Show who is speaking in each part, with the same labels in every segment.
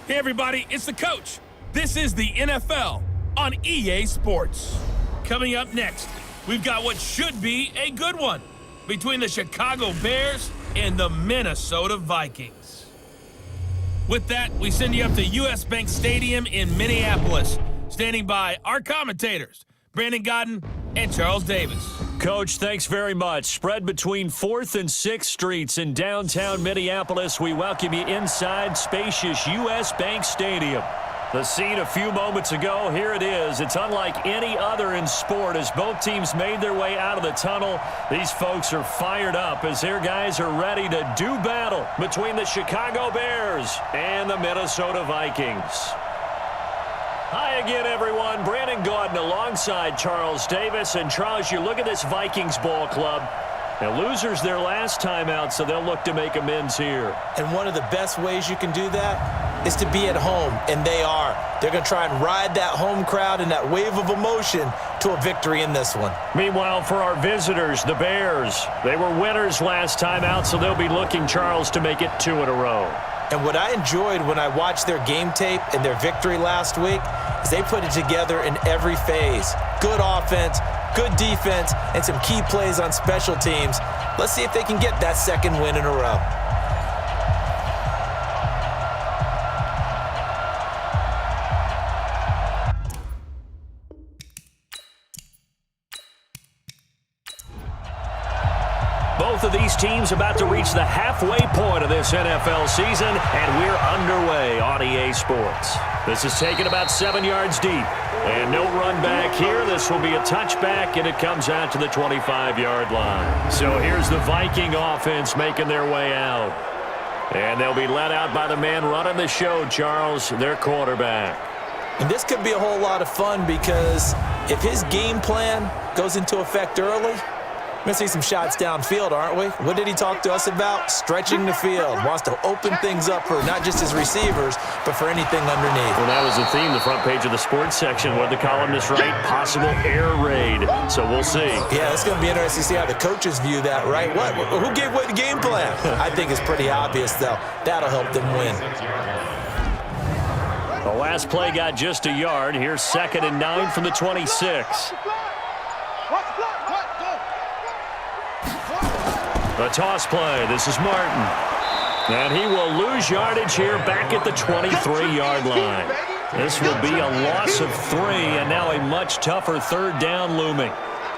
Speaker 1: Hey everybody, it's the coach. This is the NFL on EA Sports. Coming up next, we've got what should be a good one between the Chicago Bears and the Minnesota Vikings. With that, we send you up to US Bank Stadium in Minneapolis. Standing by our commentators, Brandon Godden and Charles Davis.
Speaker 2: Coach, thanks very much. Spread between 4th and 6th Streets in downtown Minneapolis. We welcome you inside spacious US Bank Stadium. The scene a few moments ago, here it is. It's unlike any other in sport as both teams made their way out of the tunnel. These folks are fired up as their guys are ready to do battle between the Chicago Bears and the Minnesota Vikings. Hi again, everyone. Brandon Gaudin alongside Charles Davis. And Charles, you look at this Vikings ball club. Now, losers their last time out, so they'll look to make amends here.
Speaker 3: And one of the best ways you can do that is to be at home, and they are. They're going to try and ride that home crowd and that wave of emotion to a victory in this one.
Speaker 2: Meanwhile, for our visitors, the Bears, they were winners last time out, so they'll be looking, Charles, to make it 2 in a row.
Speaker 3: And what I enjoyed when I watched their game tape and their victory last week is they put it together in every phase. Good offense, good defense, and some key plays on special teams. Let's see if they can get that second win in a row.
Speaker 2: Both of these teams about to reach the halfway point of this NFL season, and we're underway on EA Sports. This is taken about 7 yards deep, and no run back here. This will be a touchback, and it comes out to the 25-yard line. So here's the Viking offense making their way out, and they'll be led out by the man running the show, Charles, their quarterback.
Speaker 3: And this could be a whole lot of fun because if his game plan goes into effect early, we're going to see some shots downfield, aren't we? What did he talk to us about? Stretching the field. Wants to open things up for not just his receivers, but for anything underneath.
Speaker 2: Well, that was the theme, the front page of the sports section. What the columnists write? Possible air raid. So we'll see.
Speaker 3: Yeah, it's going to be interesting to see how the coaches view that, right? What? Who gave away the game plan? I think it's pretty obvious, though. That'll help them win.
Speaker 2: The last play got just a yard. Here's 2nd and 9 from the 26. The toss play. This is Martin. And he will lose yardage here back at the 23-yard line. This will be a loss of 3, and now a much tougher 3rd down looming.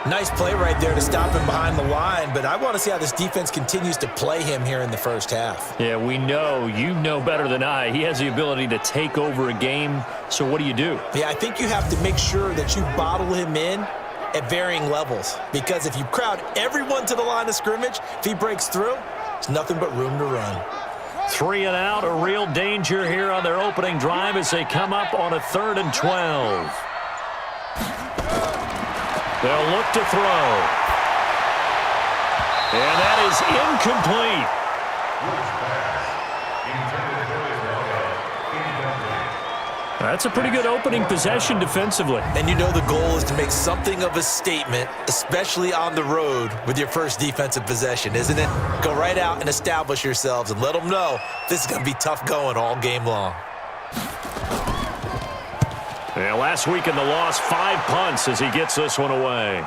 Speaker 3: Nice play right there to stop him behind the line, but I want to see how this defense continues to play him here in the first half.
Speaker 2: Yeah, we know. You know better than I. He has the ability to take over a game, so what do you do?
Speaker 3: Yeah, I think you have to make sure that you bottle him in at varying levels, because if you crowd everyone to the line of scrimmage, if he breaks through, there's nothing but room to run.
Speaker 2: 3 and out, a real danger here on their opening drive as they come up on a 3rd and 12. They'll look to throw. And that is incomplete. That's a pretty good opening possession defensively.
Speaker 3: And you know the goal is to make something of a statement, especially on the road with your first defensive possession, isn't it? Go right out and establish yourselves and let them know this is going to be tough going all game long.
Speaker 2: Yeah, last week in the loss, 5 punts as he gets this one away.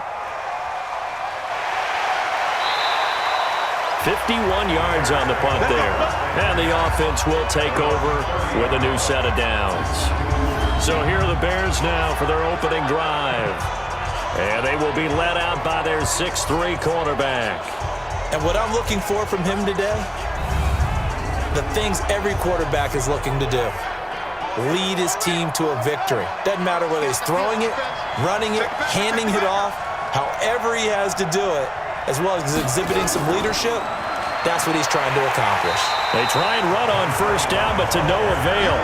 Speaker 2: 51 yards on the punt there. And the offense will take over with a new set of downs. So here are the Bears now for their opening drive. And they will be led out by their 6'3" quarterback.
Speaker 3: And what I'm looking for from him today, the things every quarterback is looking to do. Lead his team to a victory. Doesn't matter whether he's throwing it, running it, handing it off, however he has to do it, as well as exhibiting some leadership, that's what he's trying to accomplish.
Speaker 2: They try and run on first down, but to no avail.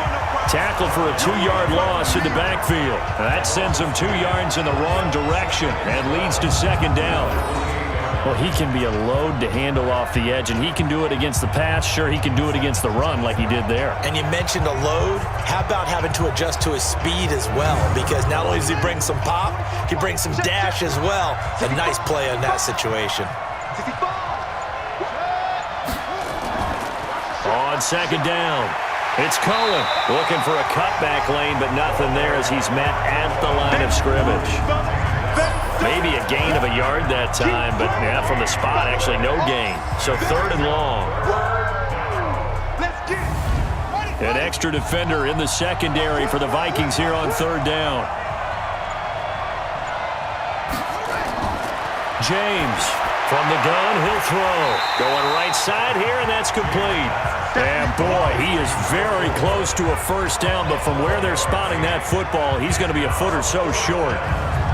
Speaker 2: Tackle for a 2-yard loss in the backfield. That sends them 2 yards in the wrong direction and leads to 2nd down. Well, he can be a load to handle off the edge, and he can do it against the pass. Sure, he can do it against the run like he did there.
Speaker 3: And you mentioned a load. How about having to adjust to his speed as well? Because not only does he bring some pop, he brings some dash as well. A nice play in that situation.
Speaker 2: On 2nd down. It's Cohen looking for a cutback lane, but nothing there as he's met at the line of scrimmage. Maybe a gain of a yard that time, but yeah, from the spot, actually no gain. So 3rd and long. An extra defender in the secondary for the Vikings here on 3rd down. James from the gun, he'll throw. Going right side here, and that's complete. And boy, he is very close to a 1st down, but from where they're spotting that football, he's going to be a foot or so short.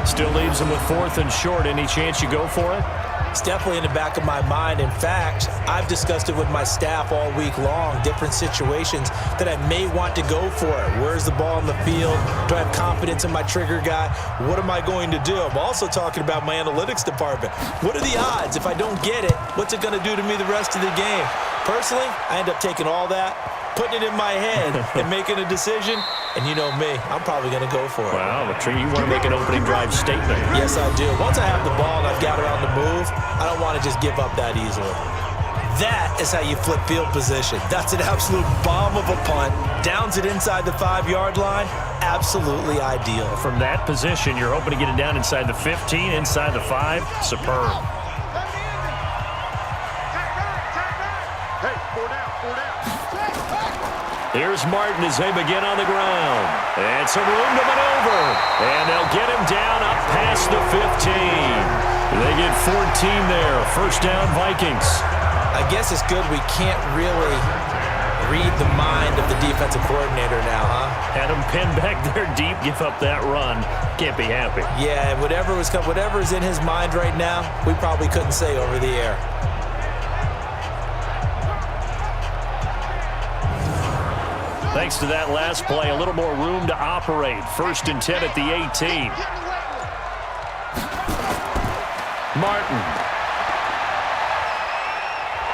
Speaker 2: Still leaves him with 4th and short. Any chance you go for it?
Speaker 3: It's definitely in the back of my mind. In fact, I've discussed it with my staff all week long, different situations that I may want to go for it. Where's the ball on the field? Do I have confidence in my trigger guy? What am I going to do? I'm also talking about my analytics department. What are the odds? If I don't get it, what's it going to do to me the rest of the game? Personally, I end up taking all that, putting it in my head, and making a decision. And you know me, I'm probably going to go for it.
Speaker 2: Wow, you want to make an opening drive statement.
Speaker 3: Yes, I do. Once I have the ball and I've got it on the move, I don't want to just give up that easily. That is how you flip field position. That's an absolute bomb of a punt. Downs it inside the 5-yard line. Absolutely ideal.
Speaker 2: From that position, you're hoping to get it down inside the 15, inside the 5. Superb. Here's Martin as they begin on the ground. And some room to maneuver. And they'll get him down up past the 15. They get 14 there. 1st down, Vikings.
Speaker 3: I guess it's good we can't really read the mind of the defensive coordinator now, huh?
Speaker 2: Had him pinned back there deep, give up that run. Can't be happy.
Speaker 3: Yeah, whatever is in his mind right now, we probably couldn't say over the air.
Speaker 2: Thanks to that last play, a little more room to operate. 1st and 10 at the 18. Martin.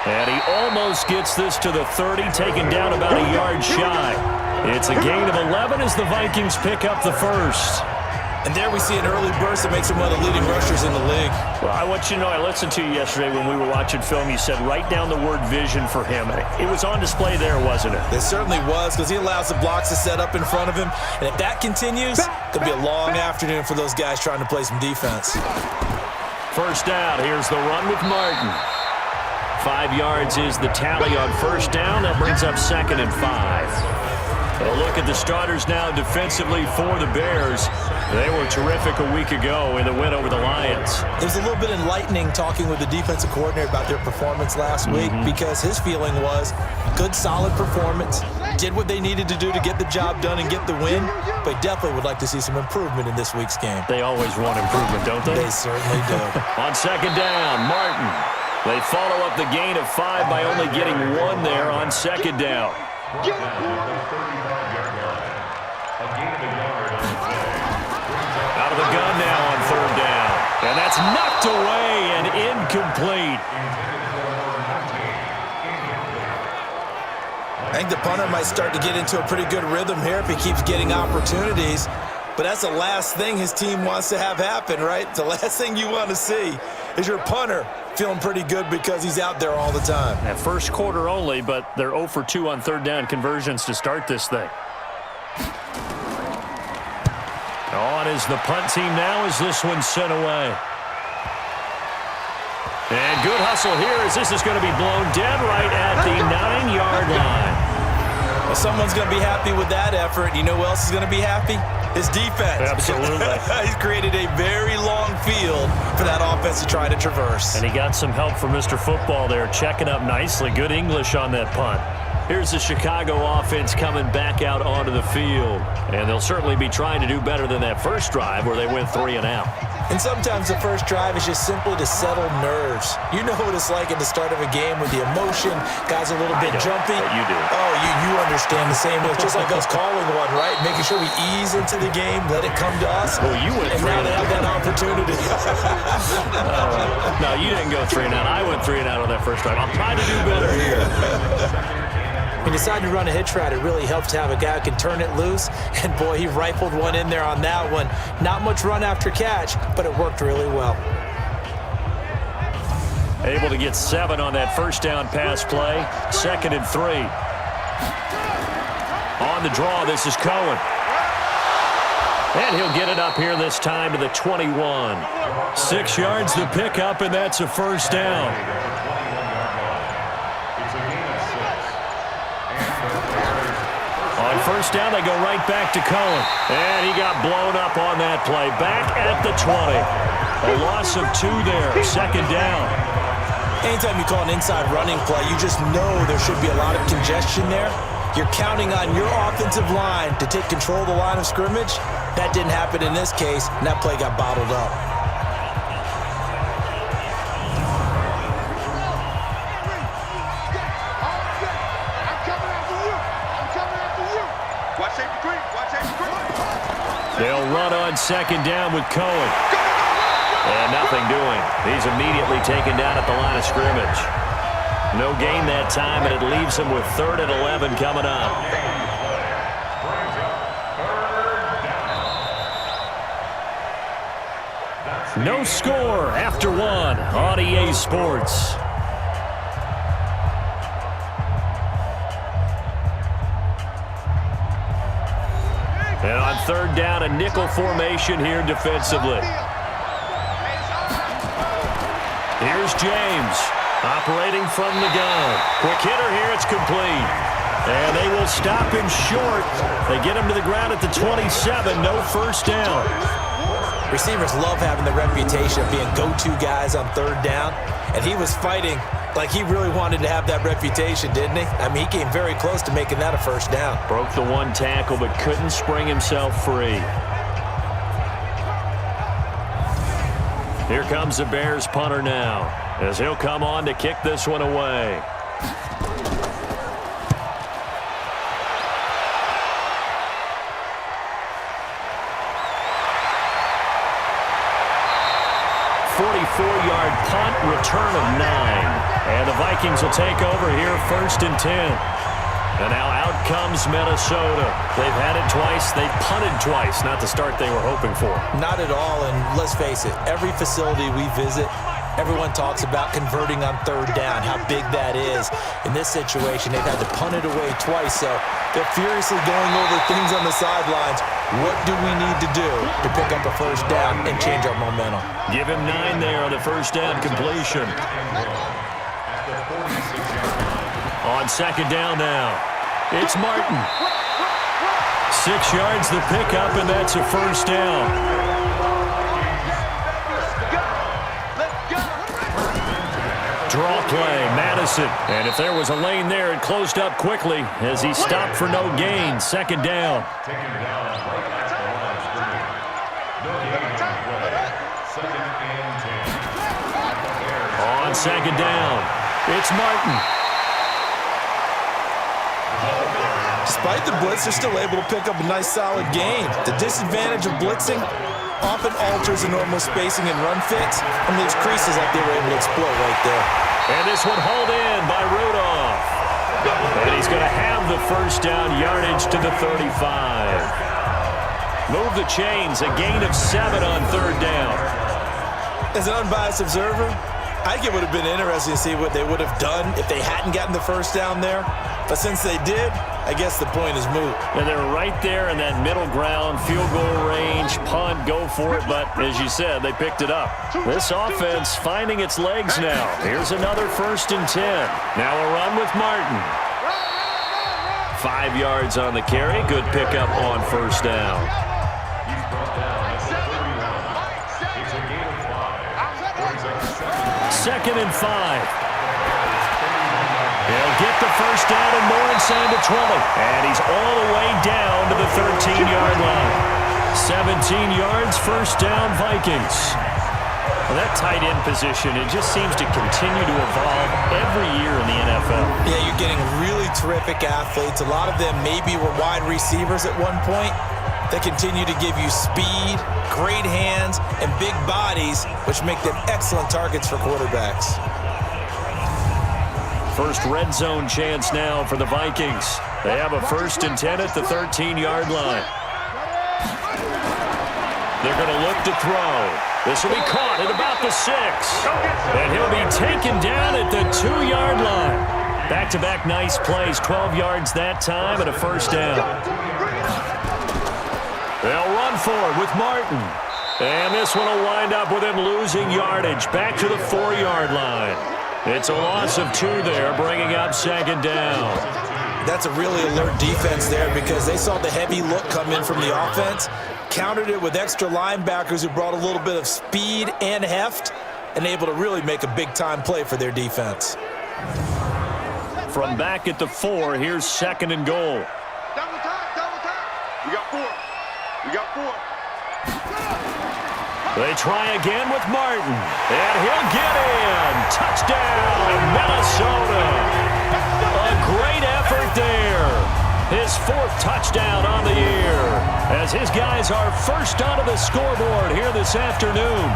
Speaker 2: And he almost gets this to the 30, taken down about a yard shy. It's a gain of 11 as the Vikings pick up the 1st.
Speaker 3: And there we see an early burst that makes him one of the leading rushers in the league.
Speaker 2: Well, I want you to know, I listened to you yesterday when we were watching film. You said write down the word vision for him. It was on display there, wasn't it?
Speaker 3: It certainly was, because he allows the blocks to set up in front of him. And if that continues, it's going to be a long afternoon for those guys trying to play some defense.
Speaker 2: 1st down. Here's the run with Martin. 5 yards is the tally on 1st down. That brings up 2nd and 5. A look at the starters now defensively for the Bears. They were terrific a week ago in the win over the Lions.
Speaker 3: It was a little bit enlightening talking with the defensive coordinator about their performance last week, because his feeling was good, solid performance, did what they needed to do to get the job done and get the win, but definitely would like to see some improvement in this week's game.
Speaker 2: They always want improvement, don't they?
Speaker 3: They certainly do.
Speaker 2: On 2nd down, Martin. They follow up the gain of 5 by only getting 1 there on 2nd down. Out of the gun now on 3rd down. And that's knocked away and incomplete.
Speaker 3: I think the punter might start to get into a pretty good rhythm here if he keeps getting opportunities. But that's the last thing his team wants to have happen, right? The last thing you want to see is your punter feeling pretty good because he's out there all the time.
Speaker 2: That 1st quarter only, but they're 0 for 2 on 3rd down conversions to start this thing. On is the punt team now as this one's sent away. And good hustle here as this is going to be blown dead right at the 9-yard line.
Speaker 3: Well, someone's going to be happy with that effort. You know who else is going to be happy? His defense.
Speaker 2: Absolutely.
Speaker 3: He's created a very long field for that offense to try to traverse.
Speaker 2: And he got some help from Mr. Football there, checking up nicely. Good English on that punt. Here's the Chicago offense coming back out onto the field. And they'll certainly be trying to do better than that first drive where they went 3 and out.
Speaker 3: And sometimes the first drive is just simply to settle nerves. You know what it's like at the start of a game with the emotion. Guys are a little bit jumpy.
Speaker 2: You do.
Speaker 3: Oh, you understand the same way. It's just like us calling one, right? Making sure we ease into the game, let it come to us.
Speaker 2: Well, you went 3
Speaker 3: and now
Speaker 2: and
Speaker 3: they
Speaker 2: out.
Speaker 3: have that opportunity.
Speaker 2: No, you didn't go 3 and out. I went 3 and out on that first drive. I'll try to do better here.
Speaker 3: When you decide to run a hitch route, it really helps to have a guy who can turn it loose. And, boy, he rifled one in there on that one. Not much run after catch, but it worked really well.
Speaker 2: Able to get 7 on that first down pass play. 2nd and 3. on the draw. This is Cohen. And he'll get it up here this time to the 21. 6 yards the pickup, and that's a first down. On first down, they go right back to Cohen. And he got blown up on that play. Back at the 20. A loss of 2 there. Second down.
Speaker 3: Anytime you call an inside running play, you just know there should be a lot of congestion there. You're counting on your offensive line to take control of the line of scrimmage. That didn't happen in this case, and that play got bottled up.
Speaker 2: They'll run on second down with Cohen. And nothing doing. He's immediately taken down at the line of scrimmage. No gain that time, and it leaves him with 3rd and 11 coming up. No score after 1 on EA Sports. And on 3rd down, a nickel formation here defensively. Here's James, operating from the gun. Quick hitter here, it's complete. And they will stop him short. They get him to the ground at the 27, no first down.
Speaker 3: Receivers love having the reputation of being go-to guys on 3rd down, and he was fighting like he really wanted to have that reputation, didn't he? I mean, he came very close to making that a first down.
Speaker 2: Broke the 1 tackle, but couldn't spring himself free. Here comes the Bears punter now, as he'll come on to kick this one away. Yard punt, return of 9. And the Vikings will take over here 1st and 10. And now out comes Minnesota. They've had it twice. They've punted twice. Not the start they were hoping for.
Speaker 3: Not at all, and let's face it, every facility we visit, everyone talks about converting on 3rd down, how big that is. In this situation, they've had to punt it away twice, so they're furiously going over things on the sidelines. What do we need to do to pick up a first down and change our momentum?
Speaker 2: Give him 9 there on the first down completion. On second down now, it's Martin. 6 yards the pickup, and that's a first down. Draw play, Madison. And if there was a lane there, it closed up quickly as he stopped for no gain. Second down. On second down, it's Martin.
Speaker 3: Despite the blitz, they're still able to pick up a nice solid gain. The disadvantage of blitzing often alters the normal spacing and run fits and leaves creases like they were able to exploit right there.
Speaker 2: And this one hauled in by Rudolph. And he's going to have the first down, yardage to the 35. Move the chains, a gain of 7 on 3rd down.
Speaker 3: As an unbiased observer, I think it would have been interesting to see what they would have done if they hadn't gotten the first down there. But since they did, I guess the point is moot.
Speaker 2: And they're right there in that middle ground, field goal range, punt, go for it. But as you said, they picked it up. This offense finding its legs now. Here's another 1st and 10. Now a run with Martin. 5 yards on the carry. Good pickup on first down. 2nd and 5. He'll get the first down and more inside the 20. And he's all the way down to the 13-yard line. 17 yards, first down, Vikings. Well, that tight end position, it just seems to continue to evolve every year in the NFL.
Speaker 3: Yeah, you're getting really terrific athletes. A lot of them maybe were wide receivers at one point. They continue to give you speed, great hands, and big bodies, which make them excellent targets for quarterbacks.
Speaker 2: First red zone chance now for the Vikings. They have a 1st and 10 at the 13-yard line. They're going to look to throw. This will be caught at about the 6. And he'll be taken down at the 2-yard line. Back-to-back nice plays, 12 yards that time and a first down. They'll run for it with Martin. And this one will wind up with him losing yardage back to the 4-yard line. It's a loss of 2 there, bringing up second down.
Speaker 3: That's a really alert defense there because they saw the heavy look come in from the offense, countered it with extra linebackers who brought a little bit of speed and heft, and able to really make a big-time play for their defense.
Speaker 2: From back at the 4, here's second and goal.
Speaker 4: Double time. We got 4.
Speaker 2: They try again with Martin, and he'll get in. Touchdown, Minnesota. A great effort there. His 4th touchdown on the year as his guys are first onto the scoreboard here this afternoon.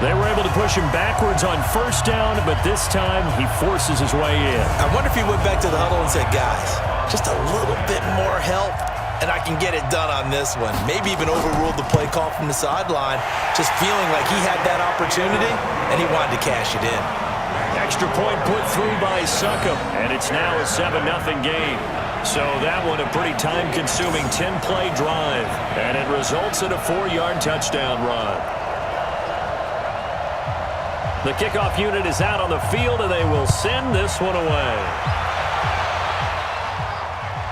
Speaker 2: They were able to push him backwards on first down, but this time he forces his way in.
Speaker 3: I wonder if he went back to the huddle and said, guys, just a little bit more help, and I can get it done on this one. Maybe even overruled the play call from the sideline, just feeling like he had that opportunity, and he wanted to cash it in.
Speaker 2: Extra point put through by Succop, and it's now a 7-0 game. So that one a pretty time-consuming 10-play drive, and it results in a 4-yard touchdown run. The kickoff unit is out on the field, and they will send this one away.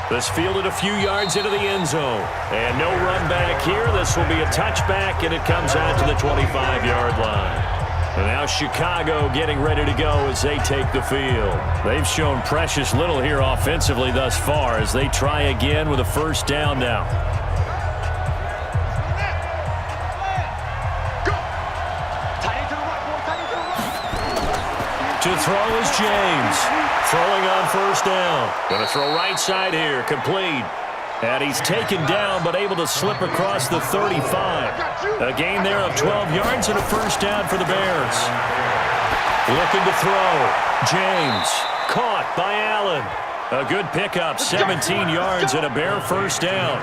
Speaker 2: This fielded a few yards into the end zone. And no run back here. This will be a touchback, and it comes out to the 25-yard line. And now Chicago getting ready to go as they take the field. They've shown precious little here offensively thus far as they try again with a first down now. To throw is James. Throwing on first down. Going to throw right side here. Complete. And he's taken down but able to slip across the 35. A gain there of 12 yards and a first down for the Bears. Looking to throw. James. Caught by Allen. A good pickup. 17 yards and a Bear first down.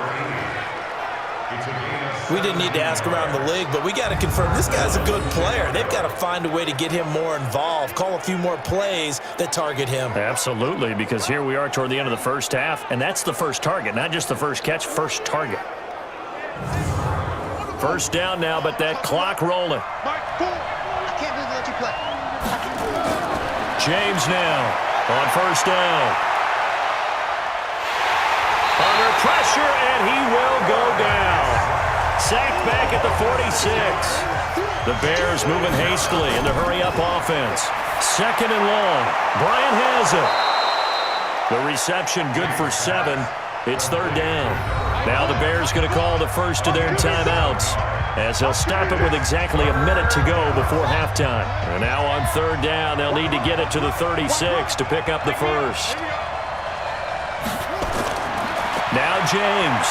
Speaker 3: We didn't need to ask around the league, but we got to confirm this guy's a good player. They've got to find a way to get him more involved, call a few more plays that target him.
Speaker 2: Absolutely, because here we are toward the end of the first half, and that's the first target, not just the first catch, first target. First down now, but that clock rolling.
Speaker 4: I can't believe they let you play.
Speaker 2: James now on first down. Under pressure, and he will go down. Sacked back at the 46. The Bears moving hastily in the hurry-up offense. Second and long. Bryant has it. The reception good for 7. It's third down. Now the Bears going to call the first of their timeouts as they'll stop it with exactly a minute to go before halftime. And now on third down, they'll need to get it to the 36 to pick up the first. Now James.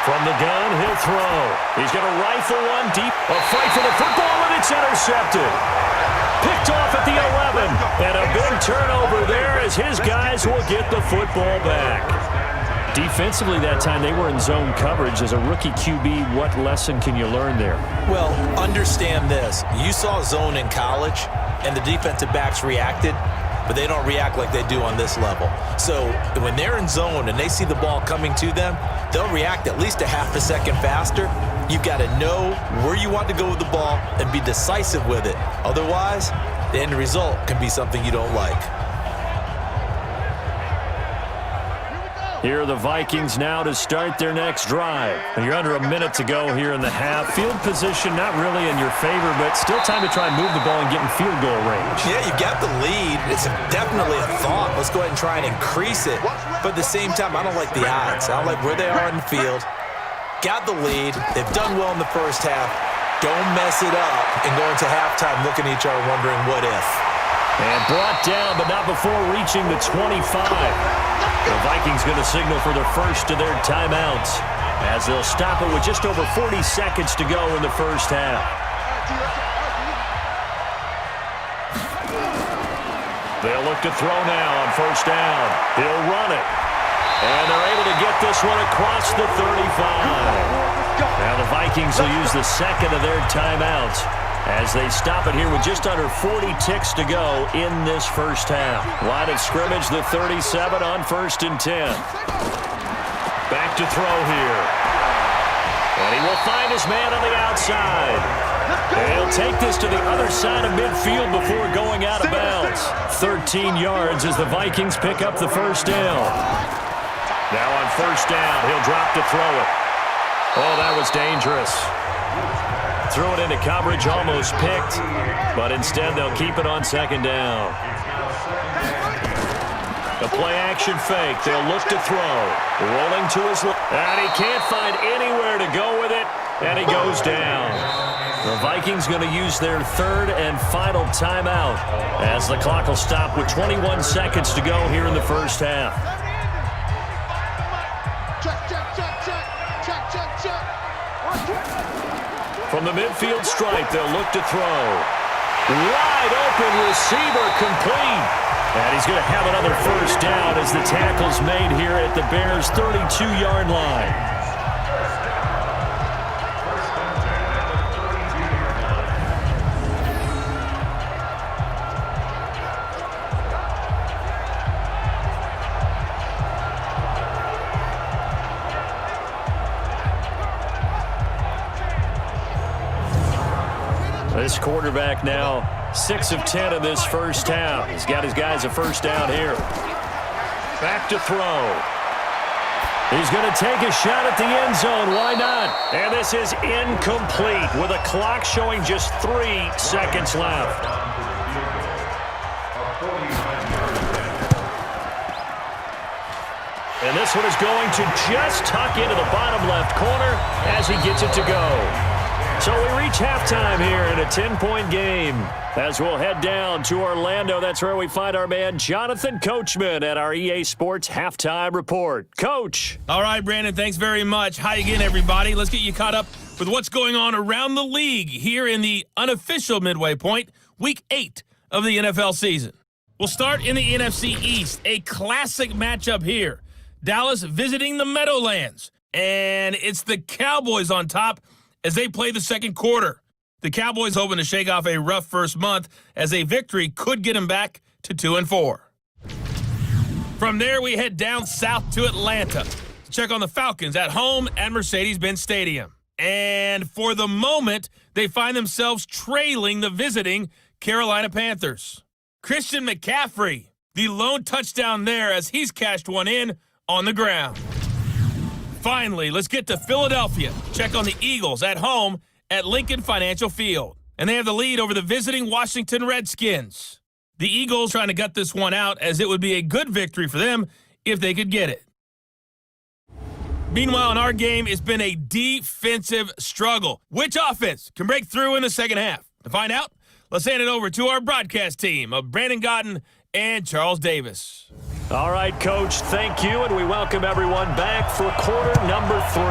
Speaker 2: From the gun, he'll throw. He's going to rifle one deep. A fight for the football, and it's intercepted. Picked off at the 11. And a big turnover there as his guys will get the football back. Defensively that time, they were in zone coverage. As a rookie QB, what lesson can you learn there?
Speaker 3: Well, understand this. You saw zone in college, and the defensive backs reacted, but they don't react like they do on this level. So when they're in zone and they see the ball coming to them, they'll react at least a half a second faster. You've got to know where you want to go with the ball and be decisive with it. Otherwise, the end result can be something you don't like.
Speaker 2: Here are the Vikings now to start their next drive. And you're under a minute to go here in the half. Field position not really in your favor, but still time to try and move the ball and get in field goal range.
Speaker 3: Yeah, you've got the lead. It's definitely a thought. Let's go ahead and try and increase it. But at the same time, I don't like the odds. I don't like where they are in the field. Got the lead. They've done well in the first half. Don't mess it up and go into halftime looking at each other wondering what if.
Speaker 2: And brought down, but not before reaching the 25. The Vikings going to signal for the first of their timeouts as they'll stop it with just over 40 seconds to go in the first half. They'll look to throw now on first down. He'll run it. And they're able to get this one across the 35. Now the Vikings will use the second of their timeouts as they stop it here with just under 40 ticks to go in this first half. Line of scrimmage, the 37 on 1st and 10. Back to throw here. And he will find his man on the outside. And he'll take this to the other side of midfield before going out of bounds. 13 yards as the Vikings pick up the first down. Now on 1st down, he'll drop to throw it. Oh, that was dangerous. Threw it into coverage, almost picked, but instead they'll keep it on 2nd down. The play-action fake. They'll look to throw. Rolling to his left. And he can't find anywhere to go with it, and he goes down. The Vikings going to use their 3rd and final timeout as the clock will stop with 21 seconds to go here in the first half. From the midfield stripe, they'll look to throw. Wide open receiver, complete. And he's going to have another first down as the tackle's made here at the Bears' 32-yard line. This quarterback now 6 of 10 in this first half. He's got his guys a first down here. Back to throw. He's going to take a shot at the end zone. Why not? And this is incomplete with a clock showing just 3 seconds left. And this one is going to just tuck into the bottom left corner as he gets it to go. So we reach halftime here in a 10-point game. As we'll head down to Orlando, that's where we find our man Jonathan Coachman at our EA Sports Halftime Report. Coach.
Speaker 1: All right, Brandon, thanks very much. Hi again, everybody. Let's get you caught up with what's going on around the league here in the unofficial midway point, Week 8 of the NFL season. We'll start in the NFC East, a classic matchup here. Dallas visiting the Meadowlands, and it's the Cowboys on top as they play the second quarter. The Cowboys hoping to shake off a rough first month as a victory could get them back to 2-4. From there, we head down south to Atlanta to check on the Falcons at home at Mercedes-Benz Stadium. And for the moment, they find themselves trailing the visiting Carolina Panthers. Christian McCaffrey, the lone touchdown there as he's cashed one in on the ground. Finally, let's get to Philadelphia. Check on the Eagles at home at Lincoln Financial Field. And they have the lead over the visiting Washington Redskins. The Eagles trying to gut this one out as it would be a good victory for them if they could get it. Meanwhile, in our game, it's been a defensive struggle. Which offense can break through in the second half? To find out, let's hand it over to our broadcast team of Brandon Godden and Charles Davis.
Speaker 2: All right, Coach, thank you, and we welcome everyone back for quarter number 3.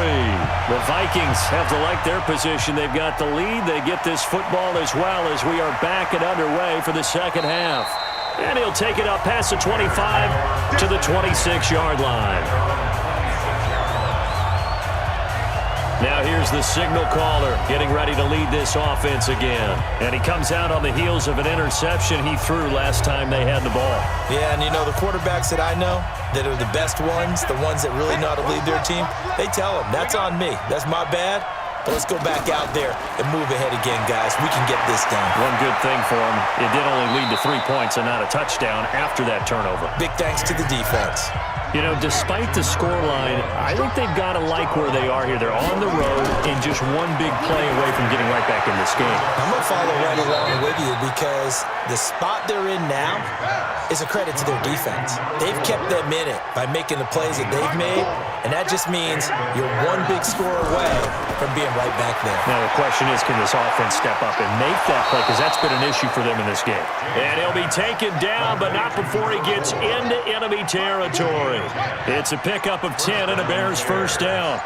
Speaker 2: The Vikings have to like their position. They've got the lead. They get this football as well as we are back and underway for the second half. And he'll take it up past the 25 to the 26-yard line. Now here's the signal caller getting ready to lead this offense again. And he comes out on the heels of an interception he threw last time they had the ball.
Speaker 3: Yeah, and you know, the quarterbacks that I know that are the best ones, the ones that really know how to lead their team, they tell them, that's on me. That's my bad. But let's go back out there and move ahead again, guys. We can get this done.
Speaker 2: One good thing for him, it did only lead to 3 points and not a touchdown after that turnover.
Speaker 3: Big thanks to the defense.
Speaker 2: You know, despite the scoreline, I think they've got to like where they are here. They're on the road and just one big play away from getting right back in this game.
Speaker 3: I'm going to follow right along with you because the spot they're in now is a credit to their defense. They've kept them in it by making the plays that they've made, and that just means you're one big score away from being right back there.
Speaker 2: Now the question is, can this offense step up and make that play? Because that's been an issue for them in this game. And he'll be taken down, but not before he gets into enemy territory. It's a pickup of 10 and a Bears first down.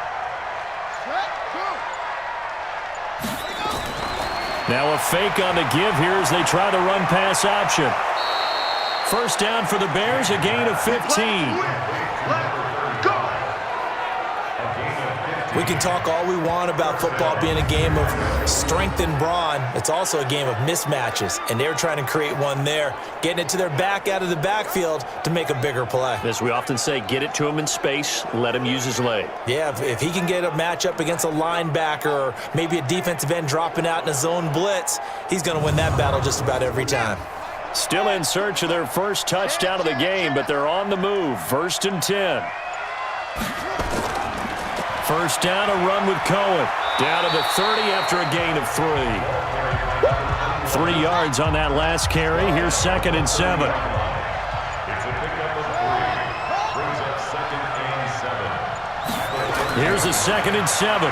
Speaker 2: Now a fake on the give here as they try the run-pass option. First down for the Bears, a gain of 15.
Speaker 3: We can talk all we want about football being a game of strength and brawn. It's also a game of mismatches, and they're trying to create one there, getting it to their back out of the backfield to make a bigger play.
Speaker 2: As we often say, get it to him in space, let him use his leg.
Speaker 3: Yeah, if he can get a matchup against a linebacker or maybe a defensive end dropping out in a zone blitz, he's going to win that battle just about every time.
Speaker 2: Still in search of their first touchdown of the game, but they're on the move. 1st and 10. First down, a run with Cohen. Down to the 30 after a gain of 3. 3 yards on that last carry. Here's 2nd and 7. Here's a 2nd and 7.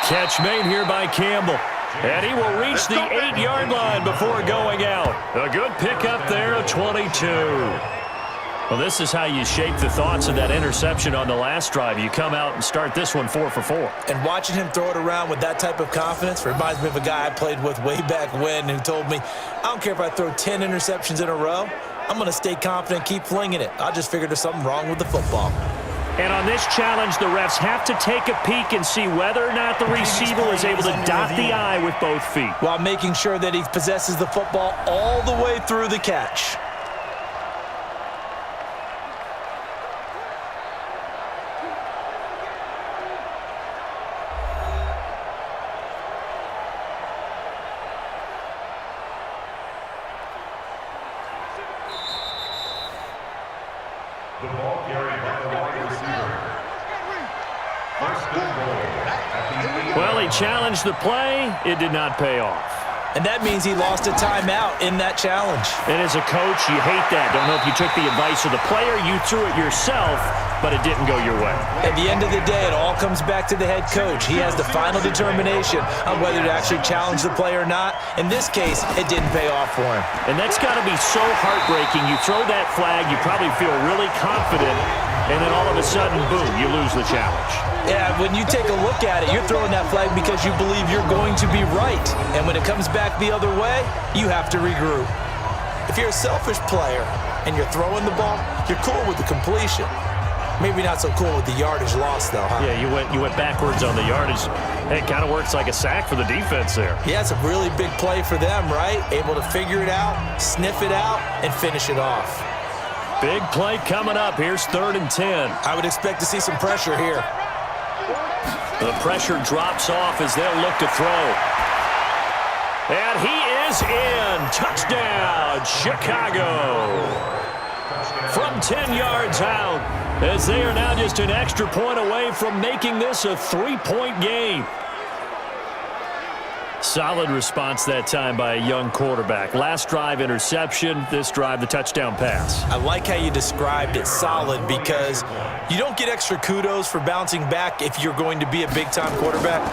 Speaker 2: Catch made here by Campbell. And he will reach the 8-yard line before going out. A good pickup there, a 22. Well, this is how you shape the thoughts of that interception on the last drive. You come out and start this one 4 for 4.
Speaker 3: And watching him throw it around with that type of confidence reminds me of a guy I played with way back when who told me, I don't care if I throw 10 interceptions in a row. I'm going to stay confident, keep flinging it. I just figured there's something wrong with the football.
Speaker 2: And on this challenge, the refs have to take a peek and see whether or not the receiver is able to dot the I with both feet,
Speaker 3: while making sure that he possesses the football all the way through the catch.
Speaker 5: The ball carried by the wide receiver. First and goal.
Speaker 2: Well, he challenged the play. It did not pay off.
Speaker 3: And that means he lost a timeout in that challenge.
Speaker 2: And as a coach, you hate that. Don't know if you took the advice of the player, you threw it yourself, but it didn't go your way.
Speaker 3: At the end of the day, it all comes back to the head coach. He has the final determination on whether to actually challenge the play or not. In this case, it didn't pay off for him.
Speaker 2: And that's got to be so heartbreaking. You throw that flag, you probably feel really confident, and then all of a sudden, boom, you lose the challenge.
Speaker 3: Yeah, when you take a look at it, you're throwing that flag because you believe you're going to be right. And when it comes back the other way, you have to regroup. If you're a selfish player and you're throwing the ball, you're cool with the completion. Maybe not so cool with the yardage loss, though, huh?
Speaker 2: Yeah, you went backwards on the yardage. It kind of works like a sack for the defense there.
Speaker 3: Yeah, it's a really big play for them, right? Able to figure it out, sniff it out, and finish it off.
Speaker 2: Big play coming up. Here's 3rd and 10.
Speaker 3: I would expect to see some pressure here.
Speaker 2: The pressure drops off as they'll look to throw. And he is in. Touchdown, Chicago. From 10 yards out, as they are now just an extra point away from making this a 3-point game. Solid response that time by a young quarterback. Last drive, interception. This drive, the touchdown pass.
Speaker 3: I like how you described it, solid, because you don't get extra kudos for bouncing back if you're going to be a big-time quarterback.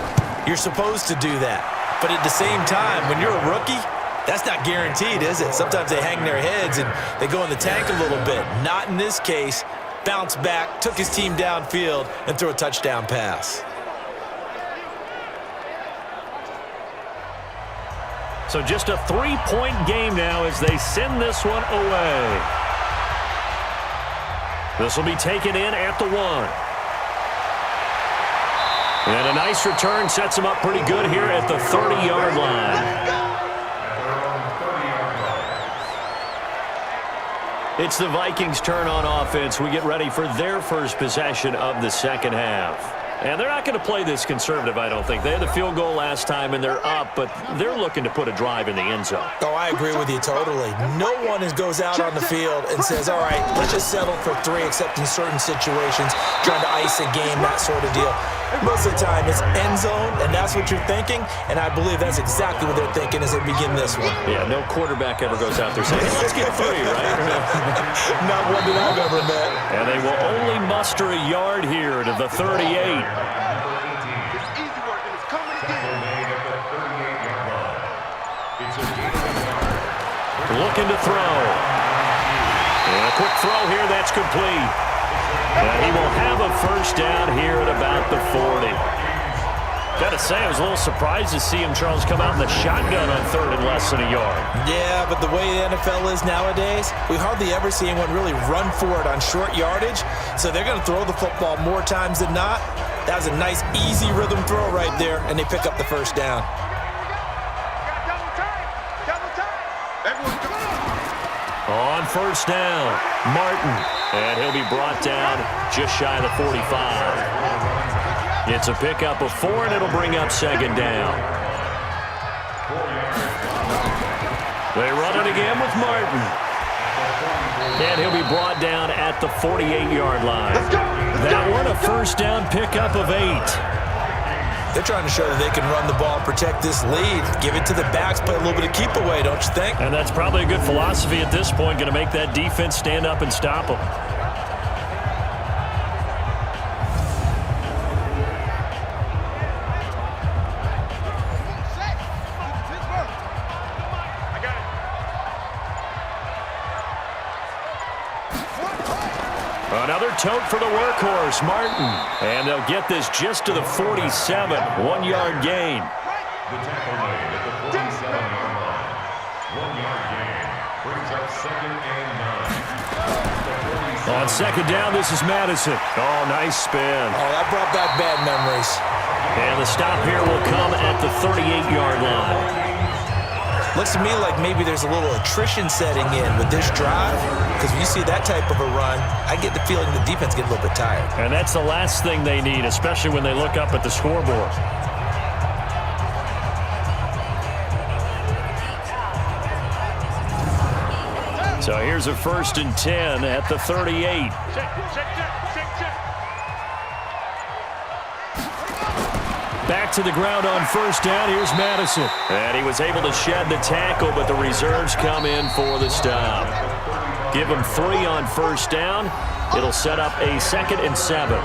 Speaker 3: You're supposed to do that. But at the same time, when you're a rookie, that's not guaranteed, is it? Sometimes they hang their heads and they go in the tank a little bit. Not in this case. Bounced back, took his team downfield, and threw a touchdown pass.
Speaker 2: So just a 3-point game now as they send this one away. This will be taken in at the 1. And a nice return sets them up pretty good here at the 30-yard line. It's the Vikings' turn on offense. We get ready for their first possession of the second half. And they're not going to play this conservative, I don't think. They had the field goal last time, and they're up, but they're looking to put a drive in the end zone.
Speaker 3: Oh, I agree with you totally. No one goes out on the field and says, all right, let's just settle for 3, except in certain situations, trying to ice a game, that sort of deal. Most of the time, it's end zone, and that's what you're thinking, and I believe that's exactly what they're thinking as they begin this one.
Speaker 2: Yeah, no quarterback ever goes out there saying, hey, let's get 3, right?
Speaker 3: Not one that I've ever met.
Speaker 2: And they will only muster a yard here to the 38. Looking to throw. And a quick throw here, that's complete. And he will have a first down here at about the 40. Gotta say, I was a little surprised to see him, Charles, come out in the shotgun on third and less than a yard.
Speaker 3: Yeah, but the way the NFL is nowadays, we hardly ever see anyone really run for it on short yardage. So they're going to throw the football more times than not. That was a nice, easy rhythm throw right there, and they pick up the first down.
Speaker 2: On first down, Martin, and he'll be brought down just shy of the 45. It's a pickup of 4, and it'll bring up second down. They run it again with Martin. And he'll be brought down at the 48-yard line. That one, a first down pickup of 8.
Speaker 3: They're trying to show that they can run the ball and protect this lead. Give it to the backs, play a little bit of keep away, don't you think?
Speaker 2: And that's probably a good philosophy at this point, going to make that defense stand up and stop them. Another tote for the workhorse, Martin. And they'll get this just to the 47, 1-yard gain.
Speaker 5: The tackle made at the 47-yard line. 1-yard gain brings up second and 9.
Speaker 2: On second down, this is Madison. Oh, nice spin.
Speaker 3: Oh, that brought back bad memories.
Speaker 2: And the stop here will come at the 38-yard line.
Speaker 3: Looks to me like maybe there's a little attrition setting in with this drive, because when you see that type of a run, I get the feeling the defense gets a little bit tired.
Speaker 2: And that's the last thing they need, especially when they look up at the scoreboard. So here's a 1st and 10 at the 38. Back to the ground on first down. Here's Madison. And he was able to shed the tackle, but the reserves come in for the stop. Give him 3 on first down. It'll set up a 2nd and 7.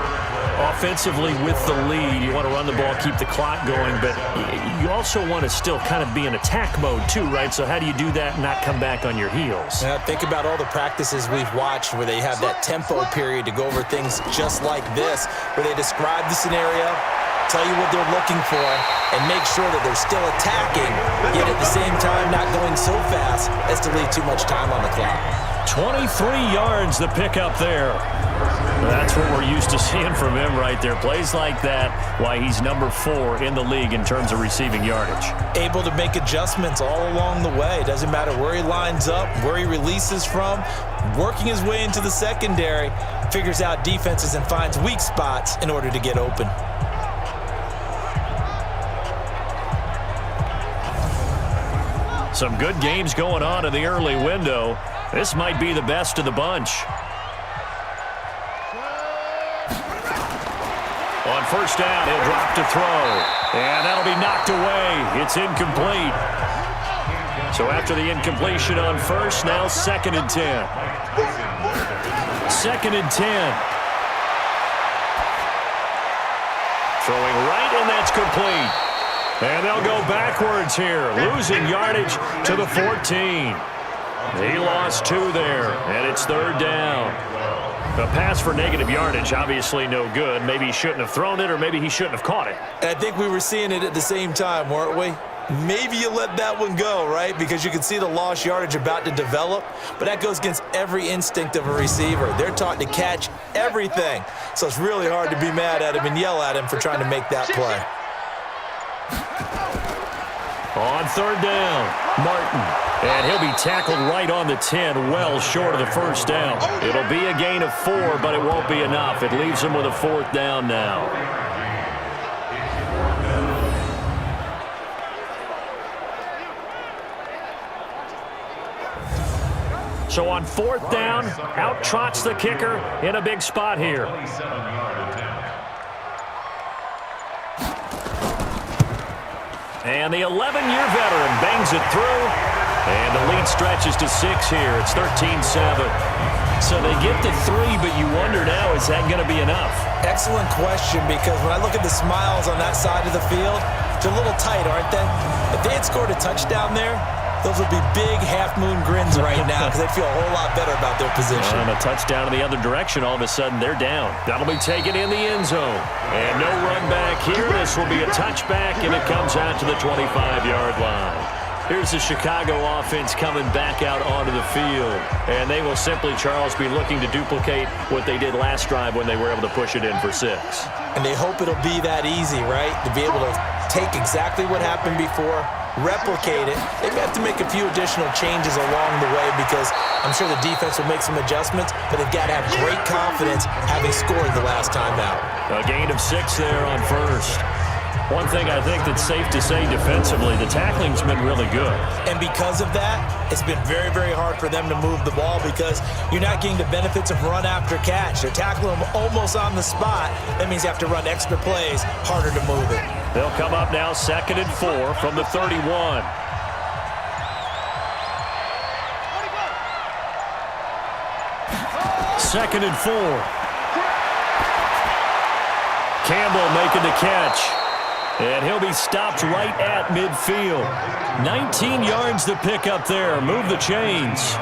Speaker 2: Offensively with the lead, you want to run the ball, keep the clock going, but you also want to still kind of be in attack mode too, right? So how do you do that and not come back on your heels?
Speaker 3: Think about all the practices we've watched where they have that tempo period to go over things just like this, where they describe the scenario, tell you what they're looking for, and make sure that they're still attacking, yet at the same time not going so fast as to leave too much time on the clock.
Speaker 2: 23 yards the pickup there. That's what we're used to seeing from him right there. Plays like that, why he's number 4 in the league in terms of receiving yardage.
Speaker 3: Able to make adjustments all along the way. Doesn't matter where he lines up, where he releases from, working his way into the secondary, figures out defenses and finds weak spots in order to get open.
Speaker 2: Some good games going on in the early window. This might be the best of the bunch. On first down, he'll drop to throw. And that'll be knocked away. It's incomplete. So after the incompletion on first, now 2nd and 10. 2nd and 10. Throwing right, and that's complete. And they'll go backwards here, losing yardage to the 14. He lost 2 there, and it's 3rd down. A pass for negative yardage, obviously no good. Maybe he shouldn't have thrown it, or maybe he shouldn't have caught it.
Speaker 3: And I think we were seeing it at the same time, weren't we? Maybe you let that one go, right? Because you can see the lost yardage about to develop, but that goes against every instinct of a receiver. They're taught to catch everything, so it's really hard to be mad at him and yell at him for trying to make that play.
Speaker 2: On 3rd down, Martin. And he'll be tackled right on the 10, well short of the first down. It'll be a gain of 4, but it won't be enough. It leaves him with a 4th down now. So on 4th down, out trots the kicker in a big spot here. And the 11-year veteran bangs it through. And the lead stretches to 6 here. It's 13-7. So they get to 3, but you wonder now, is that going to be enough?
Speaker 3: Excellent question, because when I look at the smiles on that side of the field, they're a little tight, aren't they? If they had scored a touchdown there, those would be big half-moon grins right now because they feel a whole lot better about their position.
Speaker 2: And a touchdown in the other direction, all of a sudden they're down. That'll be taken in the end zone. And no run back here. This will be a touchback, and it comes out to the 25-yard line. Here's the Chicago offense coming back out onto the field. And they will simply, Charles, be looking to duplicate what they did last drive when they were able to push it in for 6.
Speaker 3: And they hope it'll be that easy, right? To be able to take exactly what happened before, replicate it. They may have to make a few additional changes along the way because I'm sure the defense will make some adjustments, but they've got to have great confidence having scored the last time out.
Speaker 2: A gain of 6 there on first. One thing I think that's safe to say defensively, the tackling's been really good.
Speaker 3: And because of that, it's been very, very hard for them to move the ball because you're not getting the benefits of run after catch. They're tackling them almost on the spot. That means you have to run extra plays, harder to move it.
Speaker 2: They'll come up now 2nd and 4 from the 31. Second and 4. Campbell making the catch. And he'll be stopped right at midfield. 19 yards to pick up there. Move the chains.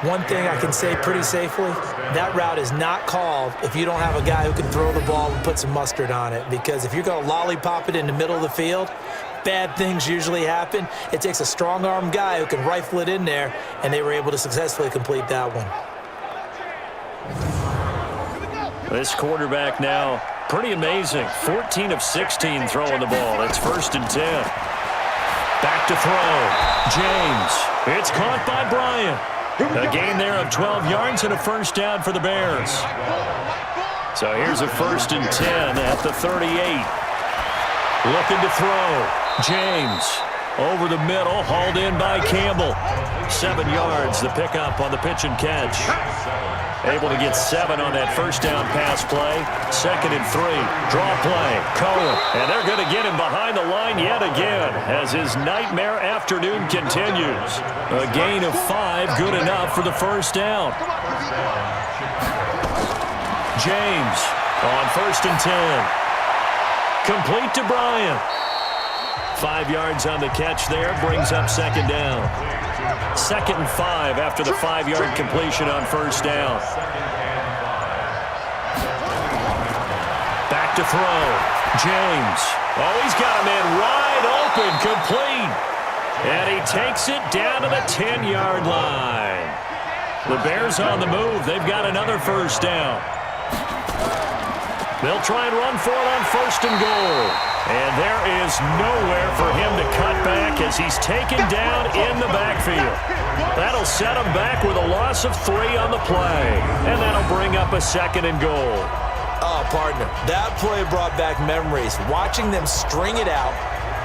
Speaker 3: One thing I can say pretty safely, that route is not called if you don't have a guy who can throw the ball and put some mustard on it. Because if you're going to lollipop it in the middle of the field, bad things usually happen. It takes a strong-arm guy who can rifle it in there, and they were able to successfully complete that one.
Speaker 2: This quarterback now, pretty amazing. 14 of 16 throwing the ball. It's 1st and 10. Back to throw. James. It's caught by Bryant. A gain there of 12 yards and a first down for the Bears. So here's a 1st and 10 at the 38. Looking to throw. James. Over the middle, hauled in by Campbell. 7 yards, the pickup on the pitch and catch. Able to get 7 on that first down pass play. 2nd and 3. Draw play. Cohen. And they're going to get him behind the line yet again as his nightmare afternoon continues. A gain of 5, good enough for the first down. James on 1st and 10. Complete to Bryant. 5 yards on the catch there, brings up 2nd down. 2nd and 5 after the 5-yard completion on first down. Back to throw. James. Oh, he's got a man wide open, complete. And he takes it down to the 10-yard line. The Bears on the move. They've got another first down. They'll try and run for it on 1st and goal. And there is nowhere for him to cut back as he's taken down in the backfield. That'll set him back with a loss of 3 on the play. And that'll bring up a 2nd and goal.
Speaker 3: Oh, partner, that play brought back memories. Watching them string it out,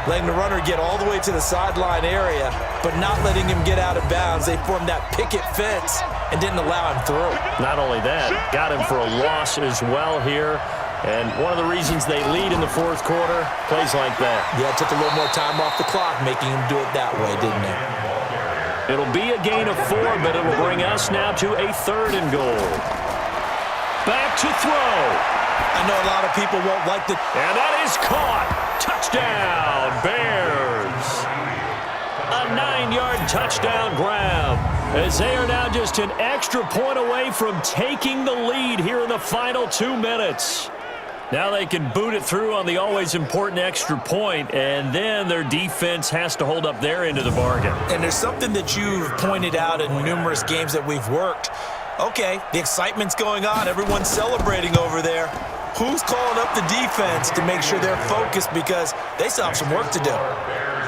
Speaker 3: letting the runner get all the way to the sideline area, but not letting him get out of bounds. They formed that picket fence and didn't allow him through.
Speaker 2: Not only that, got him for a loss as well here. And one of the reasons they lead in the 4th quarter, plays like that.
Speaker 3: Yeah, it took a little more time off the clock, making him do it that way, didn't it?
Speaker 2: It'll be a gain of 4, but it will bring us now to a 3rd and goal. Back to throw.
Speaker 3: I know a lot of people won't like the...
Speaker 2: And that is caught. Touchdown, Bears. A 9-yard touchdown grab. As they are now just an extra point away from taking the lead here in the final 2 minutes. Now they can boot it through on the always important extra point, and then their defense has to hold up their end of the bargain.
Speaker 3: And there's something that you've pointed out in numerous games that we've worked. Okay, the excitement's going on. Everyone's celebrating over there. Who's calling up the defense to make sure they're focused because they still have some work to do?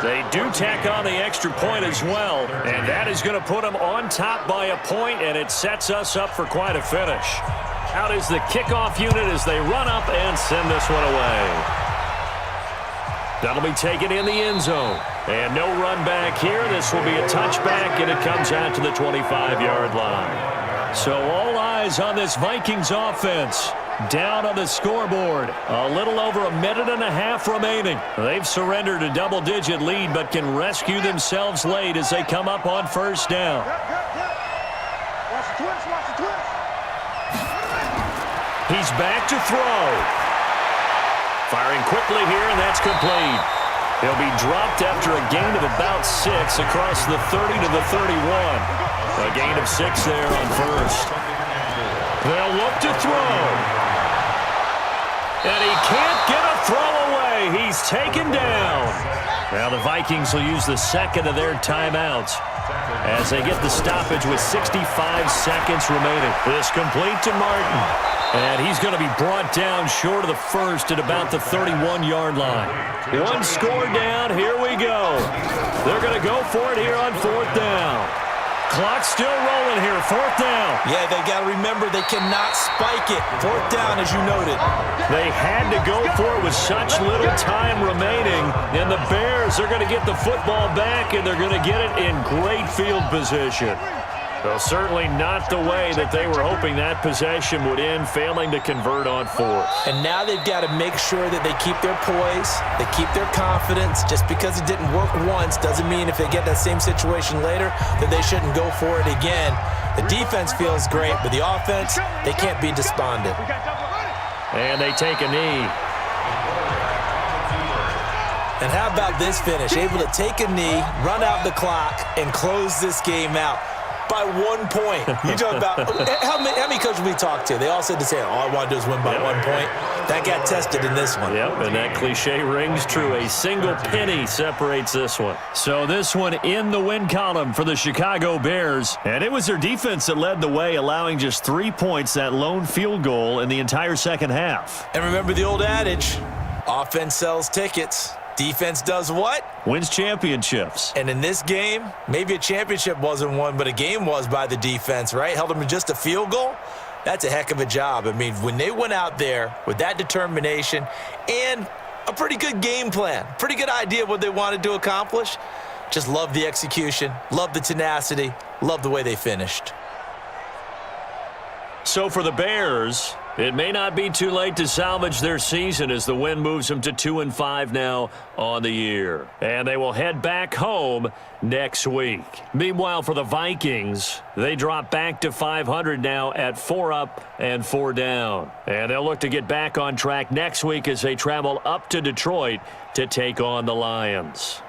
Speaker 2: They do tack on the extra point as well, and that is going to put them on top by a point, and it sets us up for quite a finish. Out is the kickoff unit as they run up and send this one away. That'll be taken in the end zone. And no run back here. This will be a touchback, and it comes out to the 25-yard line. So all eyes on this Vikings offense. Down on the scoreboard. A little over a minute and a half remaining. They've surrendered a double-digit lead, but can rescue themselves late as they come up on first down.
Speaker 4: Watch the twist, watch the twist.
Speaker 2: He's back to throw. Firing quickly here, and that's complete. He'll be dropped after a gain of about 6 across the 30 to the 31. A gain of 6 there on first. They'll look to throw. And he can't get a throw away. He's taken down. Now the Vikings will use the second of their timeouts as they get the stoppage with 65 seconds remaining. This complete to Martin. And he's going to be brought down short of the first at about the 31-yard line. One score down. Here we go. They're going to go for it here on 4th down. Clock's still rolling here. 4th down.
Speaker 3: Yeah, they got to remember they cannot spike it. 4th down, as you noted.
Speaker 2: They had to go for it with such little time remaining. And the Bears are going to get the football back, and they're going to get it in great field position. Well, certainly not the way that they were hoping that possession would end, failing to convert on 4th.
Speaker 3: And now they've got to make sure that they keep their poise, they keep their confidence. Just because it didn't work once doesn't mean if they get that same situation later that they shouldn't go for it again. The defense feels great, but the offense, they can't be despondent.
Speaker 2: And they take a knee.
Speaker 3: And how about this finish? Able to take a knee, run out the clock, and close this game out. By 1 point. You talk about how many coaches we talked to? They all said the same. All I want to do is win by 1 point. That got tested in this one.
Speaker 2: Yep, and that cliche rings true. A single penny separates this one. So this one in the win column for the Chicago Bears. And it was their defense that led the way, allowing just 3 points, that lone field goal in the entire second half.
Speaker 3: And remember the old adage, offense sells tickets. Defense does what?
Speaker 2: Wins championships.
Speaker 3: And in this game, maybe a championship wasn't won, but a game was by the defense, right? Held them to just a field goal. That's a heck of a job. I mean, when they went out there with that determination and a pretty good game plan, pretty good idea of what they wanted to accomplish, just love the execution, love the tenacity, love the way they finished.
Speaker 2: So for the Bears, it may not be too late to salvage their season as the win moves them to 2-5 now on the year. And they will head back home next week. Meanwhile, for the Vikings, they drop back to 500 now at 4 up and 4 down. And they'll look to get back on track next week as they travel up to Detroit to take on the Lions.